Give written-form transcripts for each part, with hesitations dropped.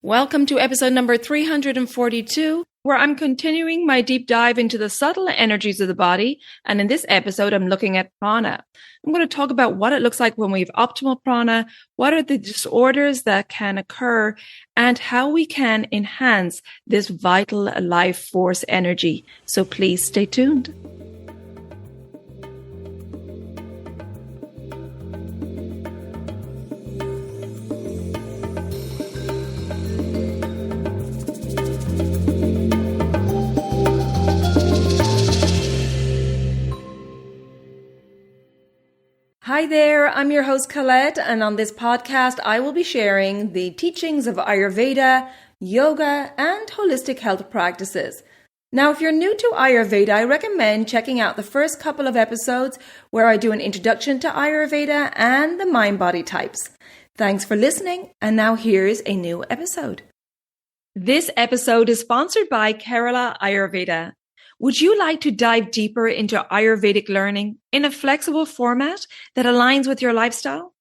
Welcome to episode number 342, where I'm continuing my deep dive into the subtle energies of the body. And in this episode, I'm looking at prana. I'm going to talk about what it looks like when we have optimal prana, what are the disorders that can occur, and how we can enhance this vital life force energy. So please stay tuned. Hi there, I'm your host Colette, and on this podcast I will be sharing the teachings of Ayurveda, yoga, and holistic health practices. Now, if you're new to Ayurveda, I recommend checking out the first couple of episodes where I do an introduction to Ayurveda and the mind-body types. Thanks for listening, and now here's a new episode. This episode is sponsored by Kerala Ayurveda. Would you like to dive deeper into Ayurvedic learning in a flexible format that aligns with your lifestyle?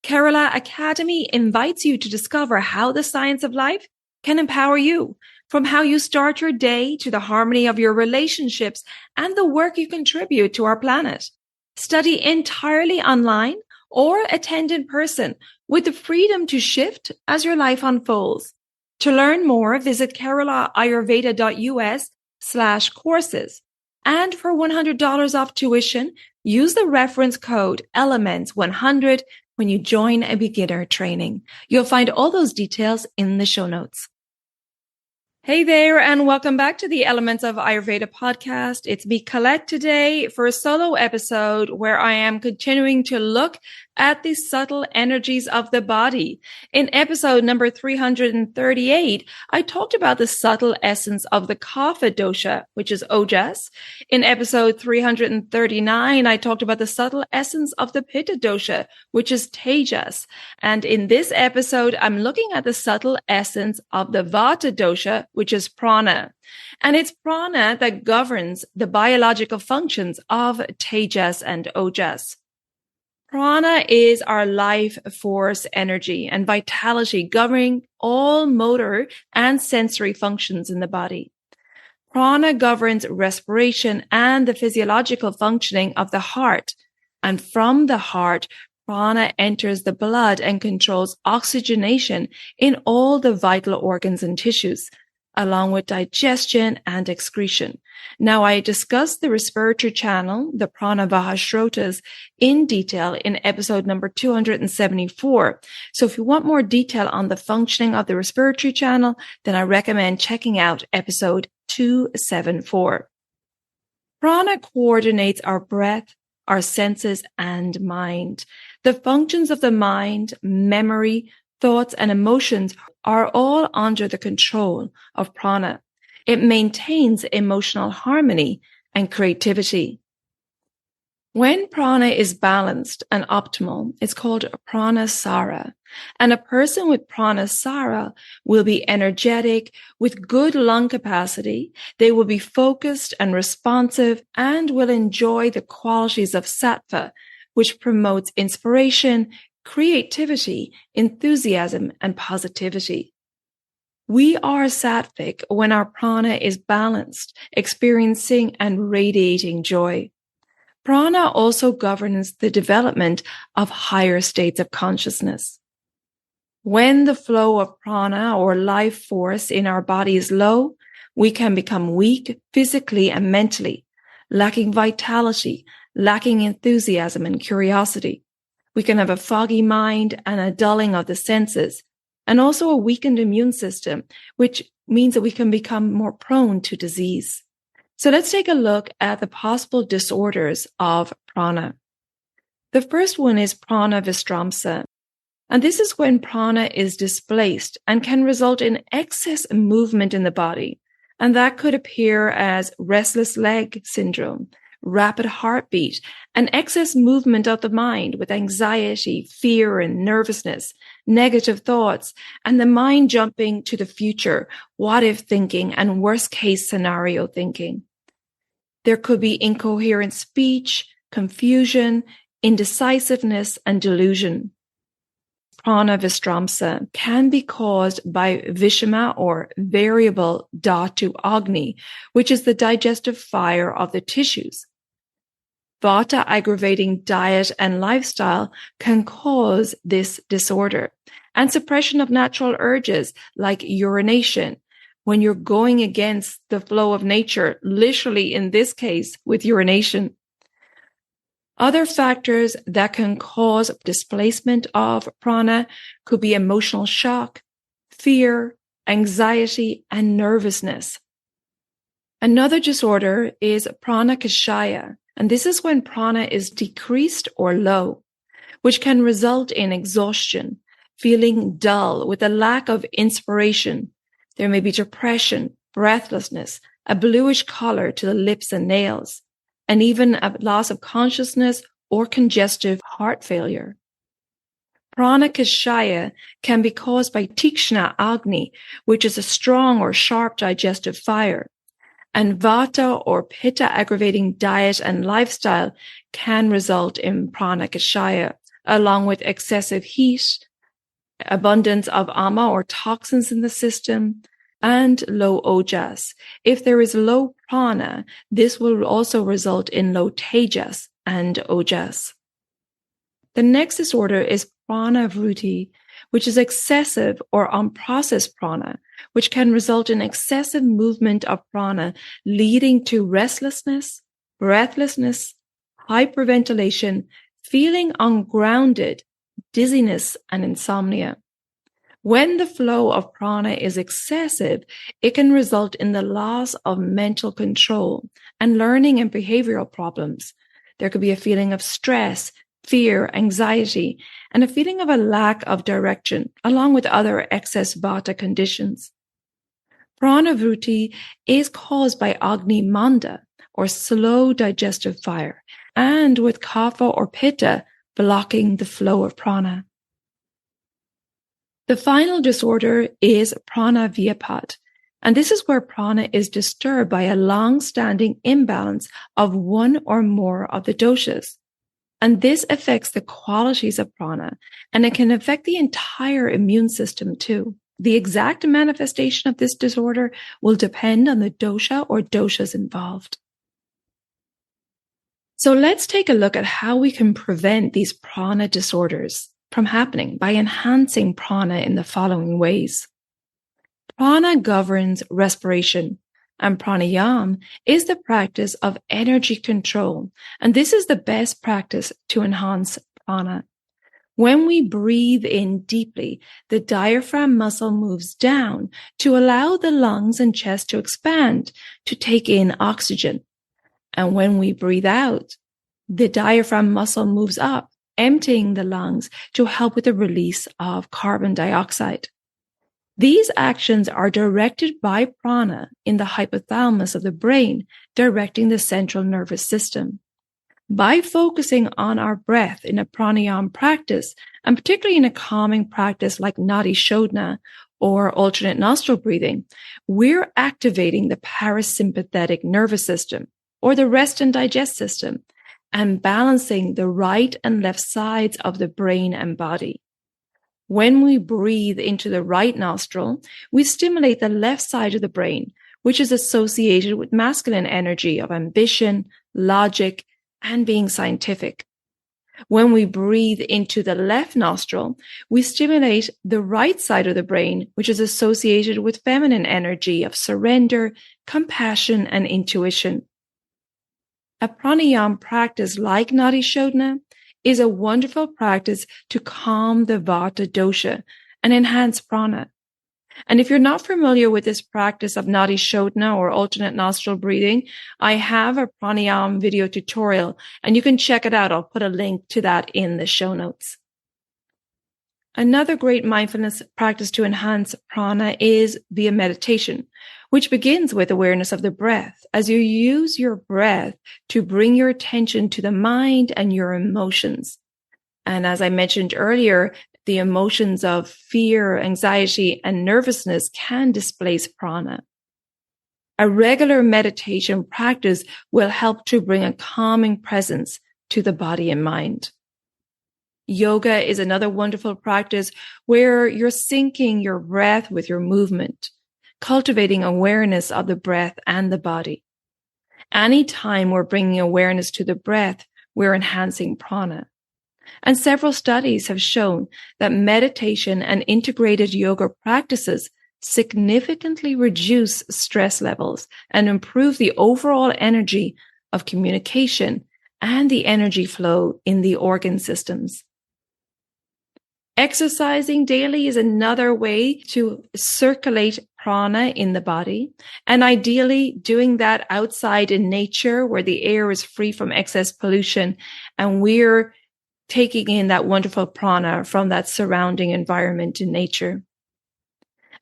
Kerala Academy invites you to discover how the science of life can empower you, from how you start your day to the harmony of your relationships and the work you contribute to our planet. Study entirely online or attend in person with the freedom to shift as your life unfolds. To learn more, visit keralaayurveda.us/courses. And for $100 off tuition, use the reference code ELEMENTS100 when you join a beginner training. You'll find all those details in the show notes. Hey there, and welcome back to the Elements of Ayurveda podcast. It's me, Colette, today for a solo episode where I am continuing to look at the subtle energies of the body. In episode number 338, I talked about the subtle essence of the Kapha dosha, which is Ojas. In episode 339, I talked about the subtle essence of the Pitta dosha, which is Tejas. And in this episode, I'm looking at the subtle essence of the Vata dosha, which is Prana. And it's Prana that governs the biological functions of Tejas and Ojas. Prana is our life force energy and vitality governing all motor and sensory functions in the body. Prana governs respiration and the physiological functioning of the heart. And from the heart, prana enters the blood and controls oxygenation in all the vital organs and tissues, along with digestion and excretion. Now, I discussed the respiratory channel, the prana vahashrotas, in detail in episode number 274. So if you want more detail on the functioning of the respiratory channel, then I recommend checking out episode 274. Prana coordinates our breath, our senses, and mind. The functions of the mind, memory, thoughts, and emotions are all under the control of prana. It maintains emotional harmony and creativity. When prana is balanced and optimal, it's called pranasara. And a person with pranasara will be energetic, with good lung capacity. They will be focused and responsive and will enjoy the qualities of sattva, which promotes inspiration, creativity, enthusiasm, and positivity. We are sattvic when our prana is balanced, experiencing and radiating joy. Prana also governs the development of higher states of consciousness. When the flow of prana or life force in our body is low, we can become weak physically and mentally, lacking vitality, lacking enthusiasm and curiosity. We can have a foggy mind and a dulling of the senses, and also a weakened immune system, which means that we can become more prone to disease. So let's take a look at the possible disorders of prana. The first one is prana vistramsa. And this is when prana is displaced and can result in excess movement in the body. And that could appear as restless leg syndrome, rapid heartbeat, and excess movement of the mind with anxiety, fear, and nervousness, negative thoughts, and the mind jumping to the future, what-if thinking, and worst-case scenario thinking. There could be incoherent speech, confusion, indecisiveness, and delusion. prana vistramsa can be caused by vishama or variable dhatu agni, which is the digestive fire of the tissues. Vata aggravating diet and lifestyle can cause this disorder, and suppression of natural urges like urination, when you're going against the flow of nature, literally in this case with urination. Other factors that can cause displacement of prana could be emotional shock, fear, anxiety, and nervousness. Another disorder is prana kashaya, and this is when prana is decreased or low, which can result in exhaustion, feeling dull with a lack of inspiration. There may be depression, breathlessness, a bluish color to the lips and nails, and even a loss of consciousness or congestive heart failure. Prana kashaya can be caused by tikshna agni, which is a strong or sharp digestive fire. And vata or pitta aggravating diet and lifestyle can result in prana kashaya, along with excessive heat, abundance of ama or toxins in the system, and low ojas. If there is low prana, this will also result in low tejas and ojas. The next disorder is prana vritti, which is excessive or unprocessed prana, which can result in excessive movement of prana, leading to restlessness, breathlessness, hyperventilation, feeling ungrounded, dizziness, and insomnia. When the flow of prana is excessive, it can result in the loss of mental control and learning and behavioral problems. There could be a feeling of stress, fear, anxiety, and a feeling of a lack of direction, along with other excess vata conditions. Prana vritti is caused by Agni Manda, or slow digestive fire, and with kapha or pitta blocking the flow of prana. The final disorder is prana vyapat, and this is where prana is disturbed by a long-standing imbalance of one or more of the doshas. And this affects the qualities of prana, and it can affect the entire immune system too. The exact manifestation of this disorder will depend on the dosha or doshas involved. So let's take a look at how we can prevent these prana disorders from happening by enhancing prana in the following ways. Prana governs respiration, and pranayama is the practice of energy control, and this is the best practice to enhance prana. When we breathe in deeply, the diaphragm muscle moves down to allow the lungs and chest to expand, to take in oxygen. And when we breathe out, the diaphragm muscle moves up, emptying the lungs to help with the release of carbon dioxide. These actions are directed by prana in the hypothalamus of the brain, directing the central nervous system. By focusing on our breath in a pranayama practice, and particularly in a calming practice like nadi shodhana or alternate nostril breathing, we're activating the parasympathetic nervous system or the rest and digest system and balancing the right and left sides of the brain and body. When we breathe into the right nostril, we stimulate the left side of the brain, which is associated with masculine energy of ambition, logic, and being scientific. When we breathe into the left nostril, we stimulate the right side of the brain, which is associated with feminine energy of surrender, compassion, and intuition. A pranayama practice like nadi shodhana is a wonderful practice to calm the vata dosha and enhance prana. And if you're not familiar with this practice of nadi shodhana or alternate nostril breathing, I have a pranayama video tutorial and you can check it out. I'll put a link to that in the show notes. Another great mindfulness practice to enhance prana is via meditation, which begins with awareness of the breath as you use your breath to bring your attention to the mind and your emotions. And as I mentioned earlier, the emotions of fear, anxiety, and nervousness can displace prana. A regular meditation practice will help to bring a calming presence to the body and mind. Yoga is another wonderful practice where you're syncing your breath with your movement, cultivating awareness of the breath and the body. Anytime we're bringing awareness to the breath, we're enhancing prana. And several studies have shown that meditation and integrated yoga practices significantly reduce stress levels and improve the overall energy of communication and the energy flow in the organ systems. Exercising daily is another way to circulate prana in the body, and ideally doing that outside in nature where the air is free from excess pollution and we're taking in that wonderful prana from that surrounding environment in nature.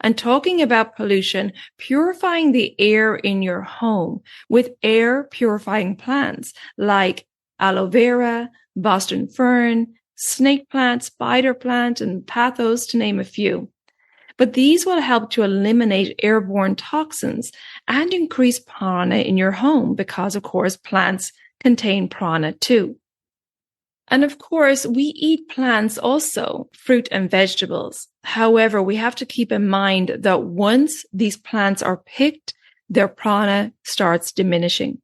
And talking about pollution, purifying the air in your home with air purifying plants like aloe vera, Boston fern, snake plant, spider plant, and pathos, to name a few. But these will help to eliminate airborne toxins and increase prana in your home because, of course, plants contain prana too. And of course, we eat plants also, fruit and vegetables. However, we have to keep in mind that once these plants are picked, their prana starts diminishing.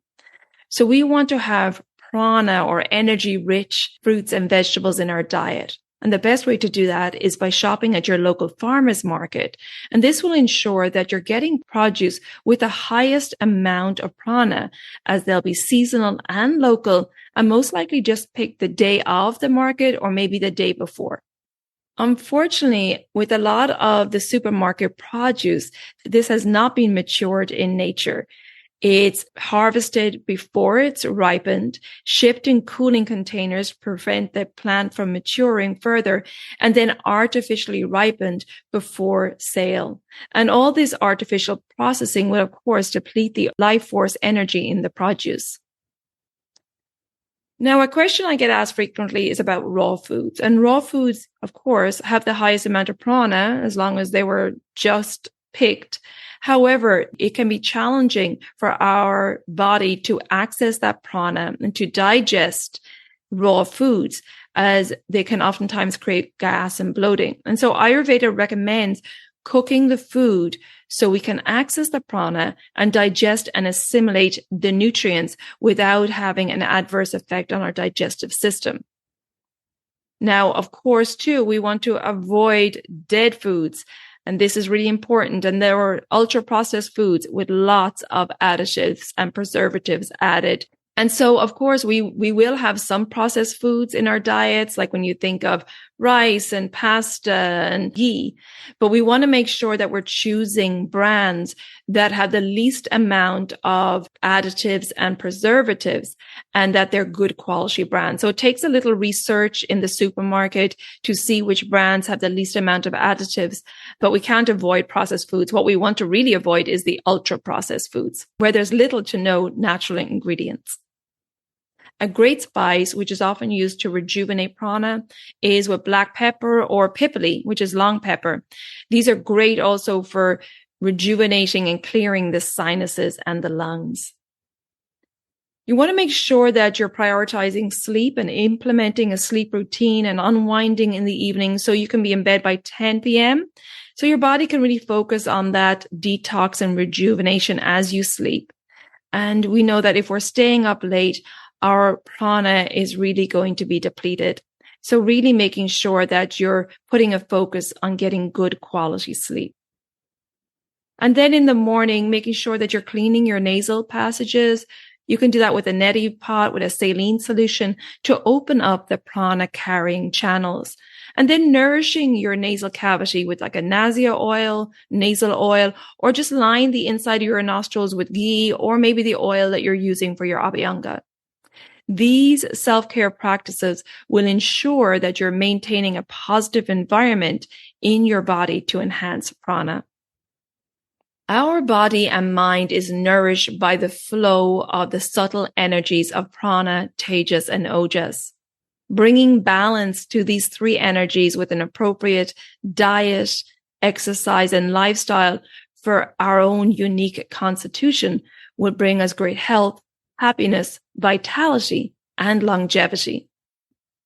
So we want to have prana or energy-rich fruits and vegetables in our diet. And the best way to do that is by shopping at your local farmer's market. And this will ensure that you're getting produce with the highest amount of prana, as they'll be seasonal and local, and most likely just picked the day of the market or maybe the day before. Unfortunately, with a lot of the supermarket produce, this has not been matured in nature. It's harvested before it's ripened, shipped in cooling containers to prevent the plant from maturing further, and then artificially ripened before sale. And all this artificial processing will, of course, deplete the life force energy in the produce. Now, a question I get asked frequently is about raw foods. And raw foods, of course, have the highest amount of prana as long as they were just picked. However, it can be challenging for our body to access that prana and to digest raw foods, as they can oftentimes create gas and bloating. And so Ayurveda recommends cooking the food so we can access the prana and digest and assimilate the nutrients without having an adverse effect on our digestive system. Now, of course, too, we want to avoid dead foods. And this is really important. And there are ultra-processed foods with lots of additives and preservatives added. And so, of course, we will have some processed foods in our diets, like when you think of rice and pasta and ghee. But we want to make sure that we're choosing brands that have the least amount of additives and preservatives, and that they're good quality brands. So it takes a little research in the supermarket to see which brands have the least amount of additives, but we can't avoid processed foods. What we want to really avoid is the ultra-processed foods, where there's little to no natural ingredients. A great spice, which is often used to rejuvenate prana, is with black pepper or pipali, which is long pepper. These are great also for rejuvenating and clearing the sinuses and the lungs. You want to make sure that you're prioritizing sleep and implementing a sleep routine and unwinding in the evening so you can be in bed by 10 p.m. so your body can really focus on that detox and rejuvenation as you sleep. And we know that if we're staying up late, our prana is really going to be depleted. So really making sure that you're putting a focus on getting good quality sleep. And then in the morning, making sure that you're cleaning your nasal passages. You can do that with a neti pot with a saline solution to open up the prana carrying channels. And then nourishing your nasal cavity with like a nassia oil, nasal oil, or just line the inside of your nostrils with ghee, or maybe the oil that you're using for your abhyanga. These self-care practices will ensure that you're maintaining a positive environment in your body to enhance prana. Our body and mind is nourished by the flow of the subtle energies of prana, tejas, and ojas. Bringing balance to these three energies with an appropriate diet, exercise, and lifestyle for our own unique constitution will bring us great health, happiness, vitality, and longevity.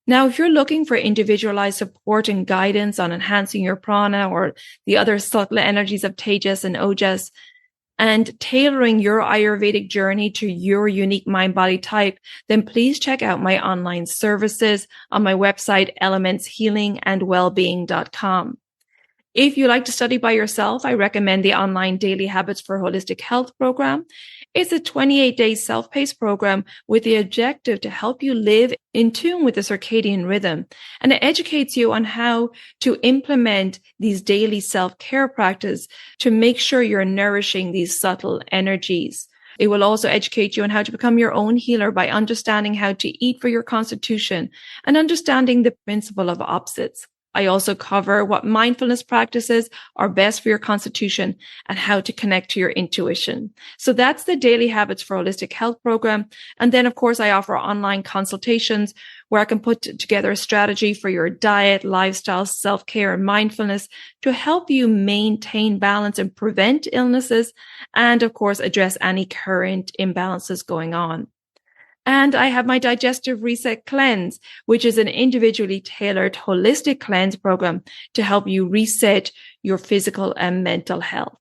Now, if you're looking for individualized support and guidance on enhancing your prana or the other subtle energies of tejas and ojas, and tailoring your Ayurvedic journey to your unique mind-body type, then please check out my online services on my website, elementshealingandwellbeing.com. If you like to study by yourself, I recommend the online Daily Habits for Holistic Health program. It's a 28-day self-paced program with the objective to help you live in tune with the circadian rhythm. And it educates you on how to implement these daily self-care practices to make sure you're nourishing these subtle energies. It will also educate you on how to become your own healer by understanding how to eat for your constitution and understanding the principle of opposites. I also cover what mindfulness practices are best for your constitution and how to connect to your intuition. So that's the Daily Habits for Holistic Health program. And then, of course, I offer online consultations where I can put together a strategy for your diet, lifestyle, self-care, and mindfulness to help you maintain balance and prevent illnesses and, of course, address any current imbalances going on. And I have my Digestive Reset Cleanse, which is an individually tailored holistic cleanse program to help you reset your physical and mental health.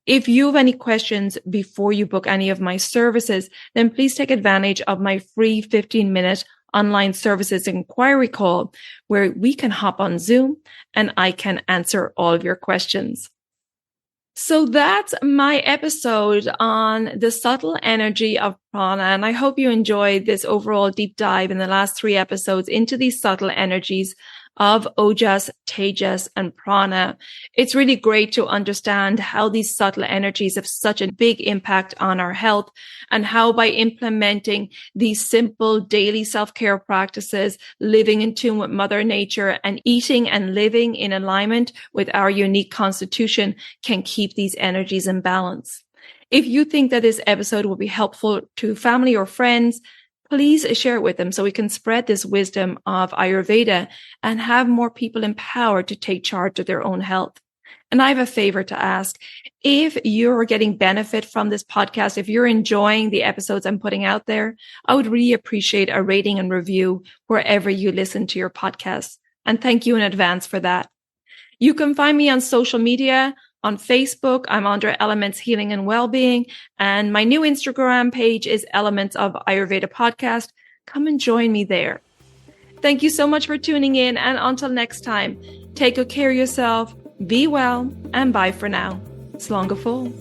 If you have any questions before you book any of my services, then please take advantage of my free 15-minute online Services Enquiry Call, where we can hop on Zoom and I can answer all of your questions. So that's my episode on the subtle energy of prana. And I hope you enjoyed this overall deep dive in the last 3 episodes into these subtle energies of ojas, tejas, and prana. It's really great to understand how these subtle energies have such a big impact on our health and how by implementing these simple daily self-care practices, living in tune with Mother Nature and eating and living in alignment with our unique constitution can keep these energies in balance. If you think that this episode will be helpful to family or friends, please share it with them so we can spread this wisdom of Ayurveda and have more people empowered to take charge of their own health. And I have a favor to ask. If you're getting benefit from this podcast, if you're enjoying the episodes I'm putting out there, I would really appreciate a rating and review wherever you listen to your podcasts. And thank you in advance for that. You can find me on social media. On Facebook, I'm under Elements Healing and Wellbeing, and my new Instagram page is Elements of Ayurveda Podcast. Come and join me there. Thank you so much for tuning in, and until next time, take good care of yourself, be well, and bye for now. Slanga full.